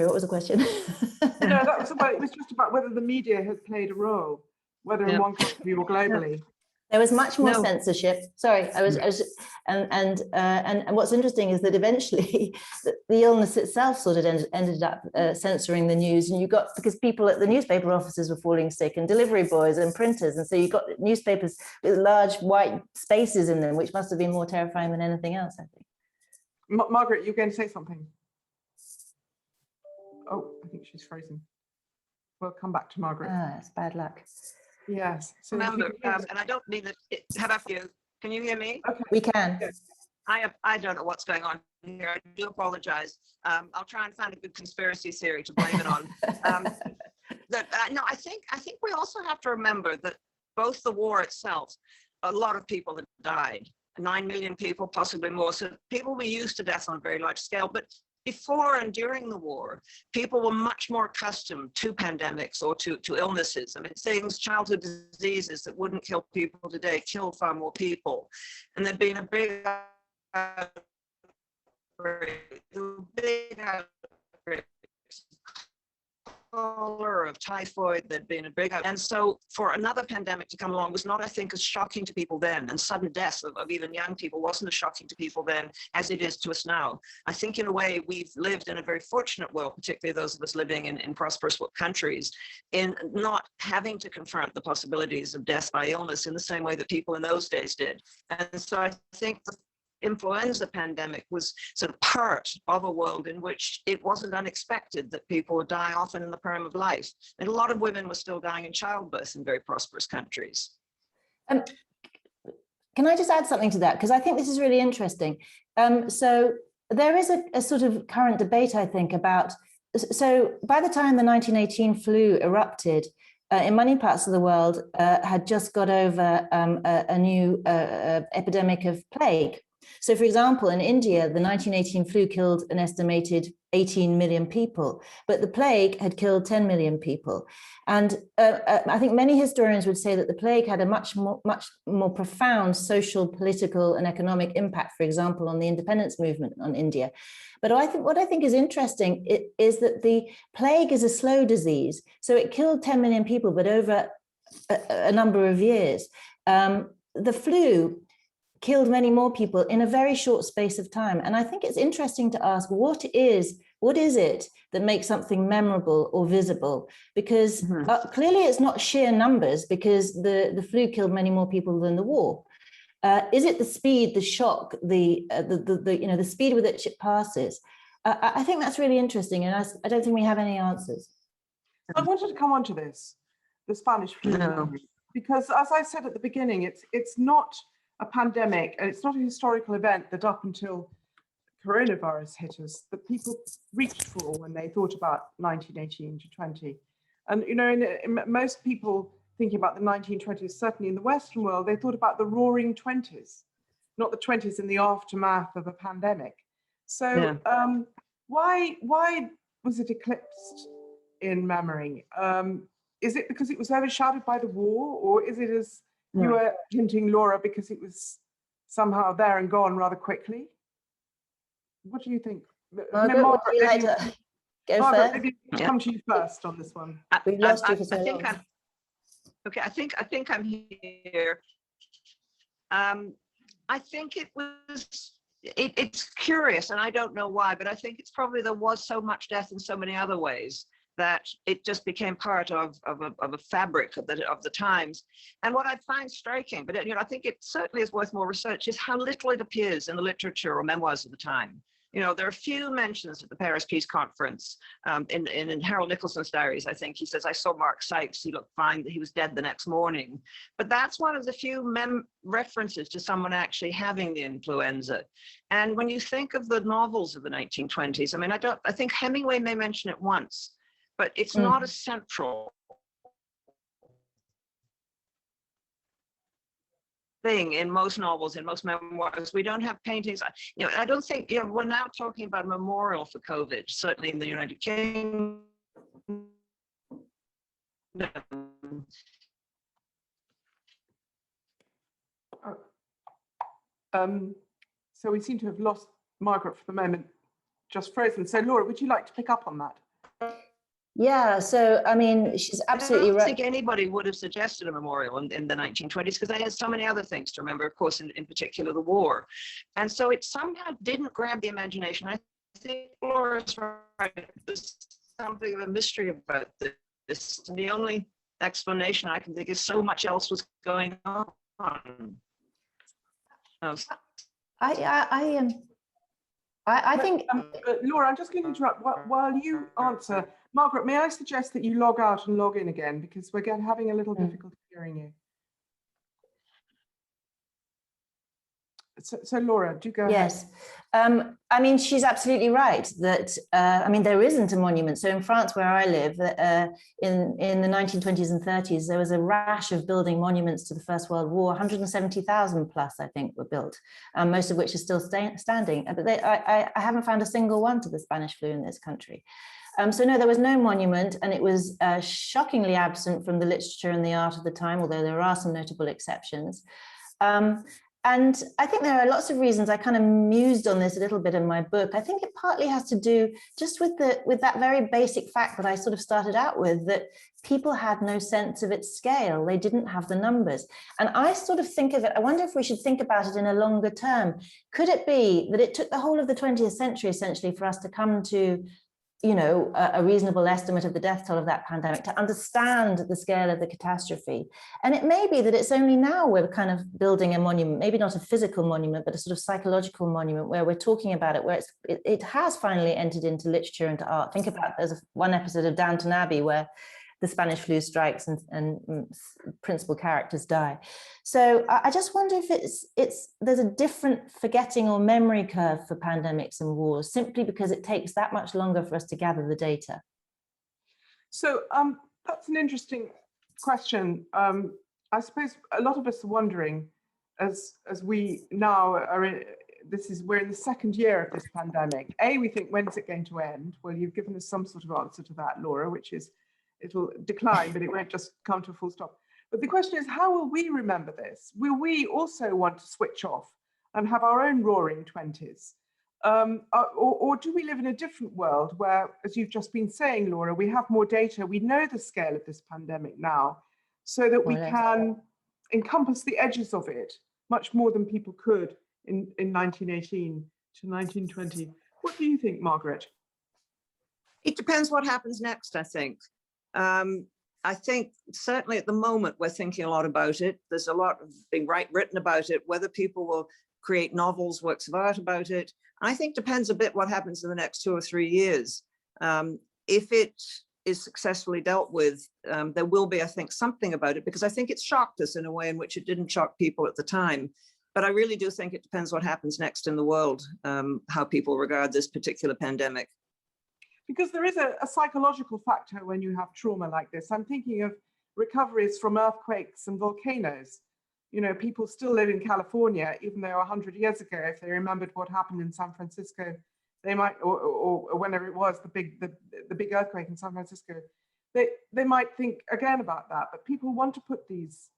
what was the question? No, that was about, it was just about whether the media has played a role, whether in one country or globally. There was much more censorship. Sorry, and what's interesting is that eventually the illness itself sort of ended up censoring the news, and because people at the newspaper offices were falling sick, and delivery boys and printers, and so you got newspapers with large white spaces in them, which must have been more terrifying than anything else, I think. Margaret, you're going to say something? Oh, I think she's frozen. We'll come back to Margaret. It's bad luck. Yes. So remember, and I don't mean that. How about you? Can you hear me? Okay. We can. Yes. I don't know what's going on here. I do apologize. I'll try and find a good conspiracy theory to blame it on. No, I think we also have to remember that both the war itself, a lot of people had died, 9 million people, possibly more. So people were used to death on a very large scale. But before and during the war, people were much more accustomed to pandemics or to illnesses. I mean, things, childhood diseases that wouldn't kill people today killed far more people. And there'd been a big outbreak or of typhoid, there'd been a big, and so for another pandemic to come along was not, I think, as shocking to people then, and sudden death of even young people wasn't as shocking to people then as it is to us now. I think in a way we've lived in a very fortunate world, particularly those of us living in prosperous countries, in not having to confront the possibilities of death by illness in the same way that people in those days did. And so I think the influenza pandemic was sort of part of a world in which it wasn't unexpected that people would die often in the prime of life. And a lot of women were still dying in childbirth in very prosperous countries. Can I just add something to that? Because I think this is really interesting. So there is a sort of current debate, I think, about, so by the time the 1918 flu erupted, in many parts of the world had just got over a new epidemic of plague. So, for example, in India, the 1918 flu killed an estimated 18 million people, but the plague had killed 10 million people. And I think many historians would say that the plague had a much more profound social, political, and economic impact, for example, on the independence movement on India. But what I think is interesting is that the plague is a slow disease. So it killed 10 million people, but over a number of years. The flu killed many more people in a very short space of time. And I think it's interesting to ask, what is it that makes something memorable or visible? Because clearly it's not sheer numbers, because the flu killed many more people than the war. Is it the speed, the shock, the speed with which it passes? I think that's really interesting, and I don't think we have any answers. I wanted to come on to this, the Spanish flu, because as I said at the beginning, it's not a pandemic, and it's not a historical event that up until coronavirus hit us, that people reached for when they thought about 1918 to 20. And, you know, in most people thinking about the 1920s, certainly in the Western world, they thought about the roaring 20s, not the 20s in the aftermath of a pandemic. So why was it eclipsed in memory? Is it because it was overshadowed by the war, or is it, as you were hinting, Laura, because it was somehow there and gone rather quickly? What do you think? Margaret, would you like to go first? Maybe come to you first on this one. We've lost you for so long. Okay, I think I'm here. I think it's curious, and I don't know why, but I think it's probably there was so much death in so many other ways that it just became part of a fabric of the times. And what I find striking, but I think it certainly is worth more research, is how little it appears in the literature or memoirs of the time. There are few mentions at the Paris Peace Conference. In Harold Nicholson's diaries, I think he says, I saw Mark Sykes, he looked fine, he was dead the next morning. But that's one of the few references to someone actually having the influenza. And when you think of the novels of the 1920s, I mean, I think Hemingway may mention it once, but it's not as central thing in most novels, in most memoirs. We don't have paintings. I don't think, we're now talking about a memorial for COVID, certainly in the United Kingdom. So we seem to have lost Margaret for the moment, just frozen. So Laura, would you like to pick up on that? Yeah, so I mean, she's absolutely right. I don't think anybody would have suggested a memorial in the 1920s, because they had so many other things to remember, of course, in particular the war. And so it somehow didn't grab the imagination. I think Laura's right. There's something of a mystery about this. And the only explanation I can think is so much else was going on. I think, Laura, I'm just going to interrupt while you answer. Margaret, may I suggest that you log out and log in again, because we're having a little difficulty hearing you. So Laura, do go ahead. Yes. I mean, she's absolutely right that, I mean, there isn't a monument. So in France, where I live, in the 1920s and 30s, there was a rash of building monuments to the First World War. 170,000 plus, I think, were built, most of which are still standing. But I haven't found a single one to the Spanish flu in this country. So no, there was no monument, and it was shockingly absent from the literature and the art of the time, although there are some notable exceptions. And I think there are lots of reasons. I kind of mused on this a little bit in my book. I think it partly has to do just with that very basic fact that I sort of started out with, that people had no sense of its scale. They didn't have the numbers. And I sort of think of it, I wonder if we should think about it in a longer term. Could it be that it took the whole of the 20th century essentially for us to come to, you know, a reasonable estimate of the death toll of that pandemic, to understand the scale of the catastrophe? And it may be that it's only now we're kind of building a monument, maybe not a physical monument, but a sort of psychological monument where we're talking about it, where it has finally entered into literature and art. Think about, there's one episode of Downton Abbey where the Spanish flu strikes and principal characters die. So I just wonder if there's a different forgetting or memory curve for pandemics and wars, simply because it takes that much longer for us to gather the data. So that's an interesting question. I suppose a lot of us are wondering, as we now are in, we're in the second year of this pandemic. We think, when's it going to end? Well, you've given us some sort of answer to that, Laura, which is it'll decline, but it won't just come to a full stop. But the question is, how will we remember this? Will we also want to switch off and have our own roaring 20s? Or do we live in a different world where, as you've just been saying, Laura, we have more data, we know the scale of this pandemic now, so that we can encompass the edges of it much more than people could in 1918 to 1920. What do you think, Margaret? It depends what happens next, I think. I think certainly at the moment we're thinking a lot about it. There's a lot being written about it, whether people will create novels, works of art about it. I think depends a bit what happens in the next 2 or 3 years. If it is successfully dealt with, there will be, I think, something about it, because I think it's shocked us in a way in which it didn't shock people at the time. But I really do think it depends what happens next in the world, how people regard this particular pandemic. Because there is a psychological factor when you have trauma like this. I'm thinking of recoveries from earthquakes and volcanoes. You know, people still live in California, even though 100 years ago, if they remembered what happened in San Francisco, they might, or whenever it was, the big earthquake in San Francisco, they might think again about that. But people want to put these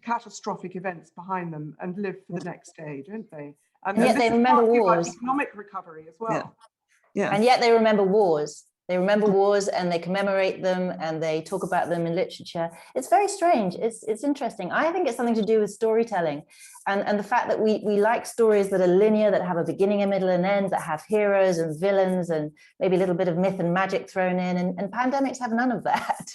catastrophic events behind them and live for the next day, don't they? And yet they remember wars. Economic recovery as well. Yeah. Yeah. And yet they remember wars. They remember wars and they commemorate them and they talk about them in literature. It's very strange. It's interesting. I think it's something to do with storytelling and the fact that we like stories that are linear, that have a beginning, a middle, and end, that have heroes and villains and maybe a little bit of myth and magic thrown in. And pandemics have none of that.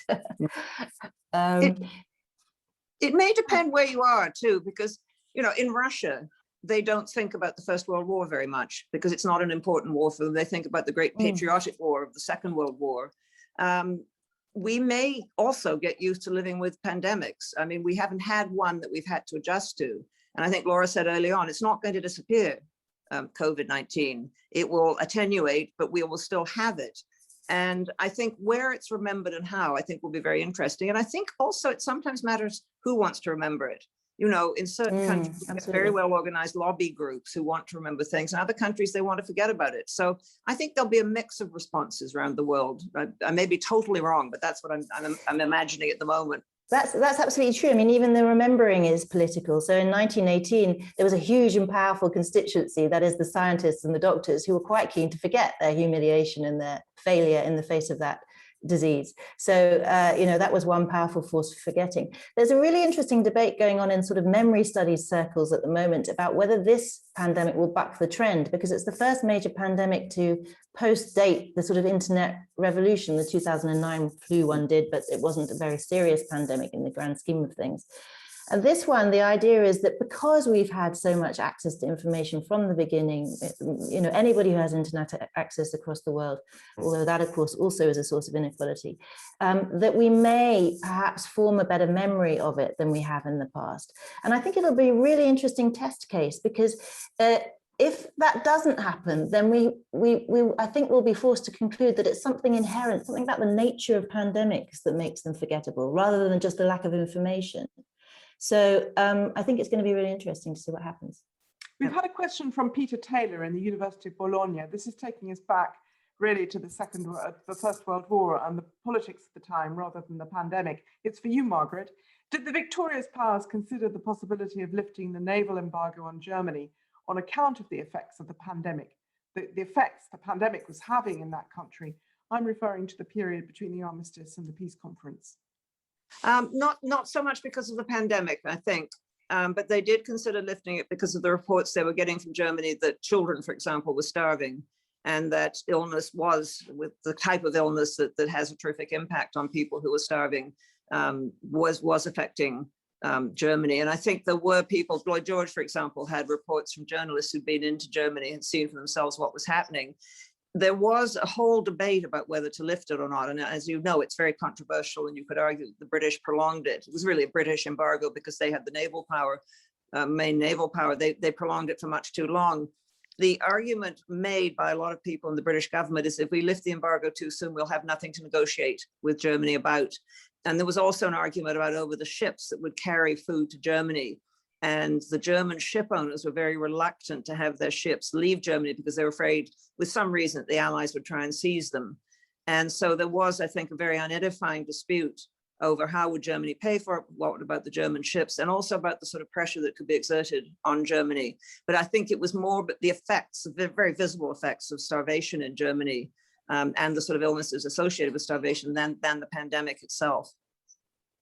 It may depend where you are too, because, you know, in Russia, they don't think about the First World War very much because it's not an important war for them. They think about the Great Patriotic War of the Second World War. We may also get used to living with pandemics. I mean, we haven't had one that we've had to adjust to. And I think Laura said early on, it's not going to disappear, COVID-19. It will attenuate, but we will still have it. And I think where it's remembered and how, I think will be very interesting. And I think also it sometimes matters who wants to remember it. You know, in certain countries, we have very well organized lobby groups who want to remember things. In other countries, they want to forget about it. So I think there'll be a mix of responses around the world. I may be totally wrong, but that's what I'm imagining at the moment. That's absolutely true. I mean, even the remembering is political. So in 1918, there was a huge and powerful constituency, that is the scientists and the doctors, who were quite keen to forget their humiliation and their failure in the face of that disease. So, you know, that was one powerful force for forgetting. There's a really interesting debate going on in sort of memory studies circles at the moment about whether this pandemic will buck the trend, because it's the first major pandemic to post-date the sort of internet revolution. The 2009 flu one did, but it wasn't a very serious pandemic in the grand scheme of things. And this one, the idea is that because we've had so much access to information from the beginning, you know, anybody who has internet access across the world, although that, of course, also is a source of inequality, that we may perhaps form a better memory of it than we have in the past. And I think it'll be a really interesting test case because if that doesn't happen, then I think we'll be forced to conclude that it's something inherent, something about the nature of pandemics that makes them forgettable, rather than just a lack of information. So I think it's going to be really interesting to see what happens. We've had a question from Peter Taylor in the University of Bologna. This is taking us back really to the First World War and the politics of the time rather than the pandemic. It's for you, Margaret. Did the victorious powers consider the possibility of lifting the naval embargo on Germany on account of the effects of the pandemic, the effects the pandemic was having in that country? I'm referring to the period between the armistice and the peace conference. Not so much because of the pandemic, I think, but they did consider lifting it because of the reports they were getting from Germany that children, for example, were starving, and that illness was, with the type of illness that has a terrific impact on people who are starving, was affecting Germany. And I think there were people, Lloyd George, for example, had reports from journalists who'd been into Germany and seen for themselves what was happening. There was a whole debate about whether to lift it or not. And as you know, it's very controversial, and you could argue that the British prolonged it. It was really a British embargo because they had the naval power, main naval power. They prolonged it for much too long. The argument made by a lot of people in the British government is if we lift the embargo too soon, we'll have nothing to negotiate with Germany about. And there was also an argument about over the ships that would carry food to Germany. And the German ship owners were very reluctant to have their ships leave Germany because they were afraid, with some reason, that the Allies would try and seize them. And so there was, I think, a very unedifying dispute over how would Germany pay for it, what about the German ships, and also about the sort of pressure that could be exerted on Germany. But I think it was more the effects, the very visible effects of starvation in Germany, and the sort of illnesses associated with starvation than the pandemic itself.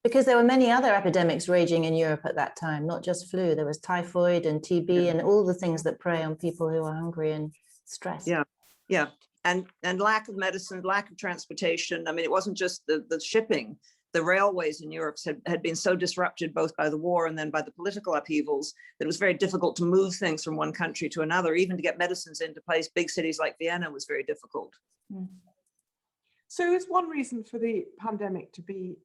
Because there were many other epidemics raging in Europe at that time, not just flu. There was typhoid and TB and all the things that prey on people who are hungry and stressed. Yeah. And lack of medicine, lack of transportation. I mean, it wasn't just the shipping. The railways in Europe had been so disrupted both by the war and then by the political upheavals that it was very difficult to move things from one country to another. Even to get medicines into place, big cities like Vienna was very difficult. Mm. So is one reason for the pandemic to be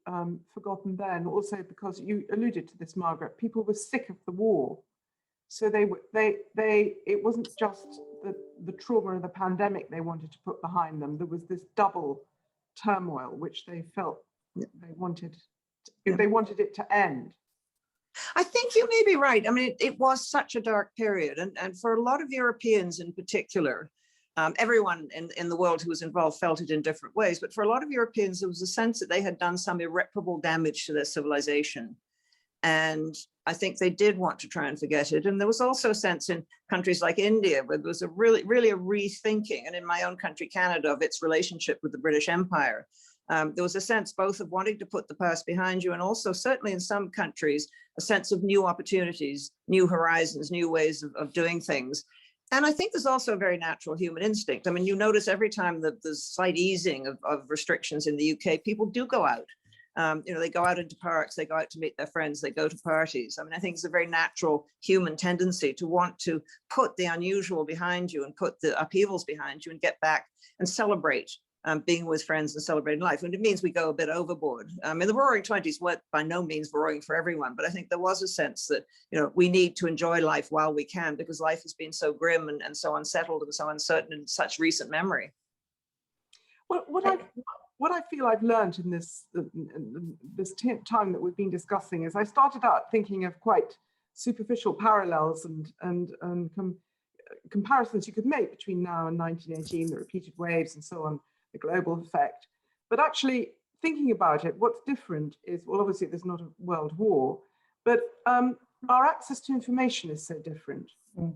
forgotten then also because you alluded to this, Margaret, people were sick of the war. So it wasn't just the trauma of the pandemic they wanted to put behind them. There was this double turmoil, which they felt they wanted it to end. I think you may be right. I mean, it was such a dark period. And for a lot of Europeans in particular, everyone in the world who was involved felt it in different ways. But for a lot of Europeans, there was a sense that they had done some irreparable damage to their civilization. And I think they did want to try and forget it. And there was also a sense in countries like India, where there was a really a rethinking, and in my own country, Canada, of its relationship with the British Empire. There was a sense both of wanting to put the past behind you, and also certainly in some countries, a sense of new opportunities, new horizons, new ways of doing things. And I think there's also a very natural human instinct. I mean, you notice every time that there's slight easing of restrictions in the UK, people do go out. They go out into parks, they go out to meet their friends, they go to parties. I mean, I think it's a very natural human tendency to want to put the unusual behind you and put the upheavals behind you and get back and celebrate being with friends and celebrating life. And it means we go a bit overboard. I mean, the Roaring 20s were by no means roaring for everyone, but I think there was a sense that, we need to enjoy life while we can, because life has been so grim and so unsettled and so uncertain in such recent memory. Well, what I feel I've learned in this time that we've been discussing is I started out thinking of quite superficial parallels and comparisons you could make between now and 1918, the repeated waves and so on, the global effect. But actually thinking about it, what's different is, well, obviously there's not a world war, but our access to information is so different. Mm.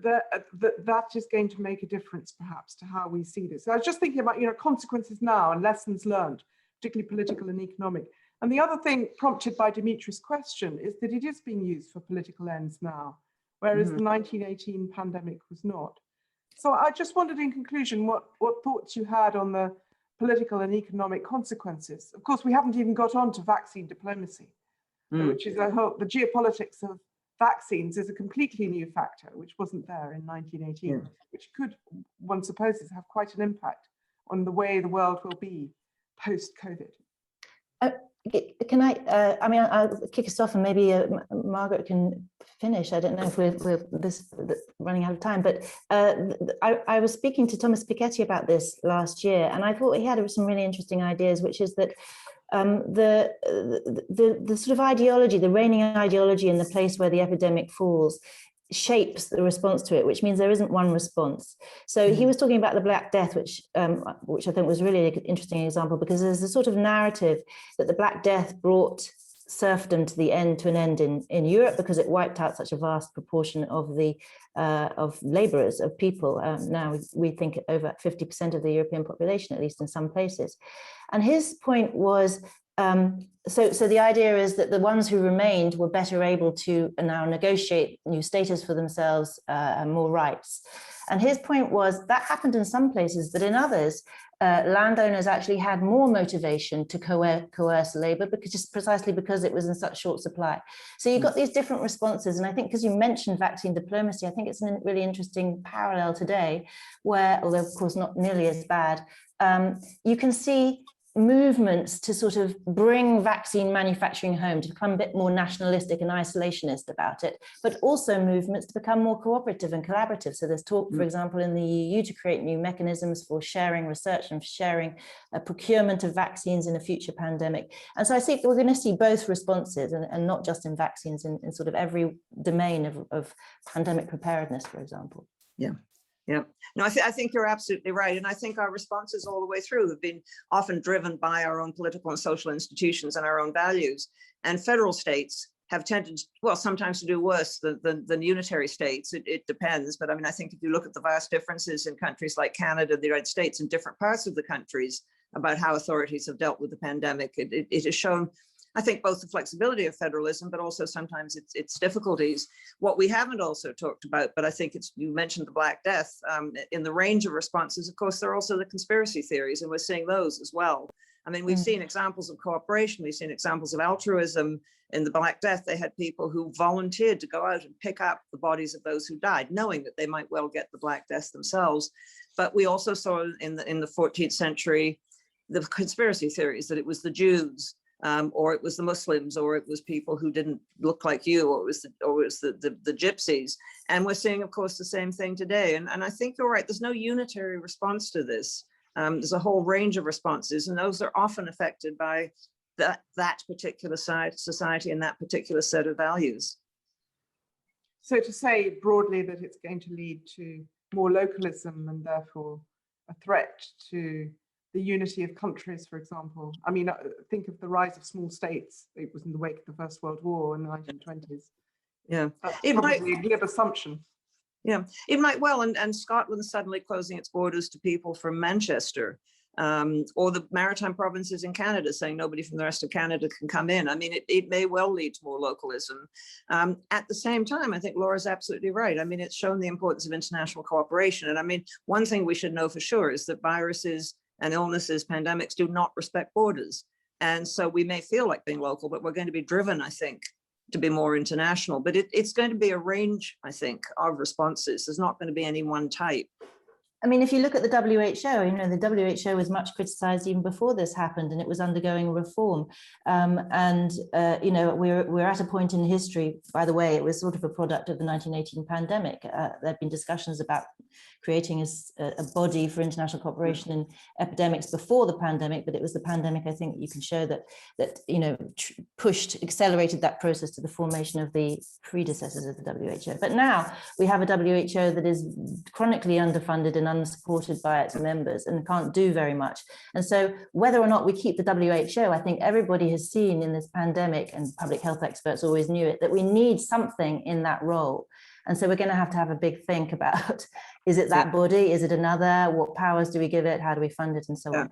That is going to make a difference perhaps to how we see this. So I was just thinking about consequences now and lessons learned, particularly political and economic. And the other thing prompted by Dimitri's question is that it is being used for political ends now, whereas the 1918 pandemic was not. So I just wondered in conclusion what thoughts you had on the political and economic consequences. Of course, we haven't even got on to vaccine diplomacy, which is, I hope, the geopolitics of vaccines is a completely new factor, which wasn't there in 1918, which could, one supposes, have quite an impact on the way the world will be post-COVID. can I mean, I'll kick us off and maybe Margaret can finish. I don't know if we're running out of time, but I was speaking to Thomas Piketty about this last year, and I thought he had some really interesting ideas, which is that the sort of ideology, the reigning ideology in the place where the epidemic falls, shapes the response to it, which means there isn't one response. So he was talking about the Black Death, which I think was really an interesting example, because there's a sort of narrative that the Black Death brought serfdom to an end in Europe, because it wiped out such a vast proportion of the of laborers, of people. Now we think over 50% of the European population, at least in some places. And his point was, so the idea is that the ones who remained were better able to now negotiate new status for themselves and more rights. And his point was that happened in some places, but in others, landowners actually had more motivation to coerce labor, just precisely because it was in such short supply. So you've got these different responses. And I think because you mentioned vaccine diplomacy, I think it's a really interesting parallel today where, although of course not nearly as bad, you can see movements to sort of bring vaccine manufacturing home, to become a bit more nationalistic and isolationist about it, but also movements to become more cooperative and collaborative. So there's talk, for example, in the EU to create new mechanisms for sharing research and sharing procurement of vaccines in a future pandemic. And so I think we're going to see both responses, and not just in vaccines, in sort of every domain of pandemic preparedness, for example. Yeah. Yeah, no, I think you're absolutely right. And I think our responses all the way through have been often driven by our own political and social institutions and our own values. And federal states have tended, well, sometimes to do worse than unitary states. It depends. But I mean, I think if you look at the vast differences in countries like Canada and the United States and different parts of the countries about how authorities have dealt with the pandemic, it has shown, I think, both the flexibility of federalism, but also sometimes its difficulties. What we haven't also talked about, but I think you mentioned the Black Death, in the range of responses, of course, there are also the conspiracy theories, and we're seeing those as well. I mean, we've seen examples of cooperation, we've seen examples of altruism. In the Black Death, they had people who volunteered to go out and pick up the bodies of those who died, knowing that they might well get the Black Death themselves. But we also saw in the 14th century, the conspiracy theories that it was the Jews, or it was the Muslims, or it was people who didn't look like you, or it was the gypsies. And we're seeing, of course, the same thing today. And I think you're right, there's no unitary response to this. There's a whole range of responses, and those are often affected by that particular society and that particular set of values. So to say broadly that it's going to lead to more localism and therefore a threat to the unity of countries, for example. I mean, think of the rise of small states. It was in the wake of the First World War in the 1920s. Yeah, that's probably a glib assumption. Yeah, it might well. And Scotland suddenly closing its borders to people from Manchester, or the maritime provinces in Canada saying nobody from the rest of Canada can come in. I mean, it may well lead to more localism. At the same time, I think Laura's absolutely right. I mean, it's shown the importance of international cooperation. And I mean, one thing we should know for sure is that viruses and illnesses, pandemics, do not respect borders. And so we may feel like being local, but we're going to be driven, I think, to be more international. But it's going to be a range, I think, of responses. There's not going to be any one type. I mean, if you look at the WHO, you know, the WHO was much criticized even before this happened, and it was undergoing reform. You know, we're at a point in history, by the way, it was sort of a product of the 1918 pandemic. There have been discussions about creating a body for international cooperation in epidemics before the pandemic, but it was the pandemic, I think, you can show that you know, accelerated that process to the formation of the predecessors of the WHO. But now we have a WHO that is chronically underfunded and unsupported by its members and can't do very much. And so whether or not we keep the WHO, I think everybody has seen in this pandemic, and public health experts always knew it, that we need something in that role. And so we're going to have a big think about, is it that body? Is it another? What powers do we give it? How do we fund it? And so on.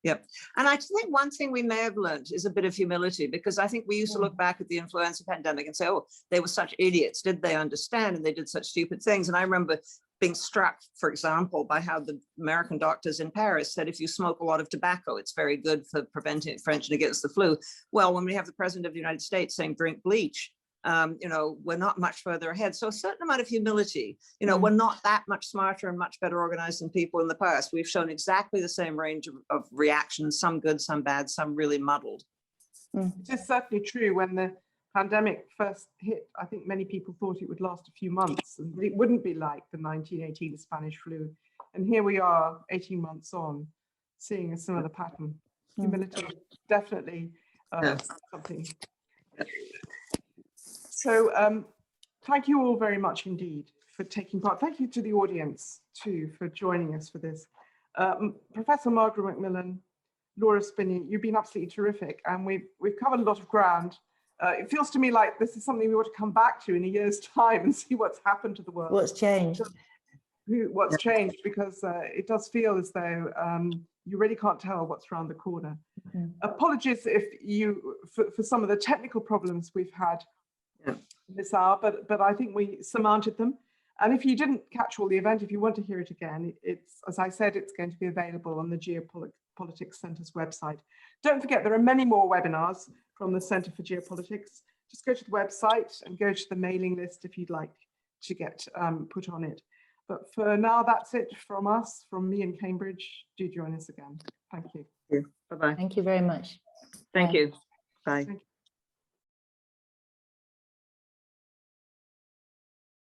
Yep. And I think one thing we may have learned is a bit of humility, because I think we used to look back at the influenza pandemic and say, oh, they were such idiots. Did they understand? And they did such stupid things. And I remember being struck, for example, by how the American doctors in Paris said, if you smoke a lot of tobacco, it's very good for preventing against the flu. Well, when we have the president of the United States saying drink bleach, you know, we're not much further ahead. So a certain amount of humility, you know, we're not that much smarter and much better organized than people in the past. We've shown exactly the same range of reactions, some good, some bad, some really muddled. It is certainly true. When the pandemic first hit, I think many people thought it would last a few months and it wouldn't be like the 1918 Spanish flu. And here we are 18 months on, seeing a similar pattern. Humility, definitely something. So thank you all very much indeed for taking part. Thank you to the audience too for joining us for this. Professor Margaret Macmillan, Laura Spinney, you've been absolutely terrific, and we've covered a lot of ground. It feels to me like this is something we ought to come back to in a year's time and see what's happened to the world. What's changed? What's changed, because it does feel as though you really can't tell what's around the corner. Apologies if for some of the technical problems we've had this hour, but I think we surmounted them. And if you didn't catch all the event, if you want to hear it again, it's, as I said, it's going to be available on the Geopolitics Centre's website. Don't forget, there are many more webinars from the Centre for Geopolitics. Just go to the website and go to the mailing list if you'd like to get put on it. But for now, that's it from us, from me in Cambridge. Do join us again. Thank you. Bye-bye. Thank you very much. Thank Bye. you. Bye. Thank you.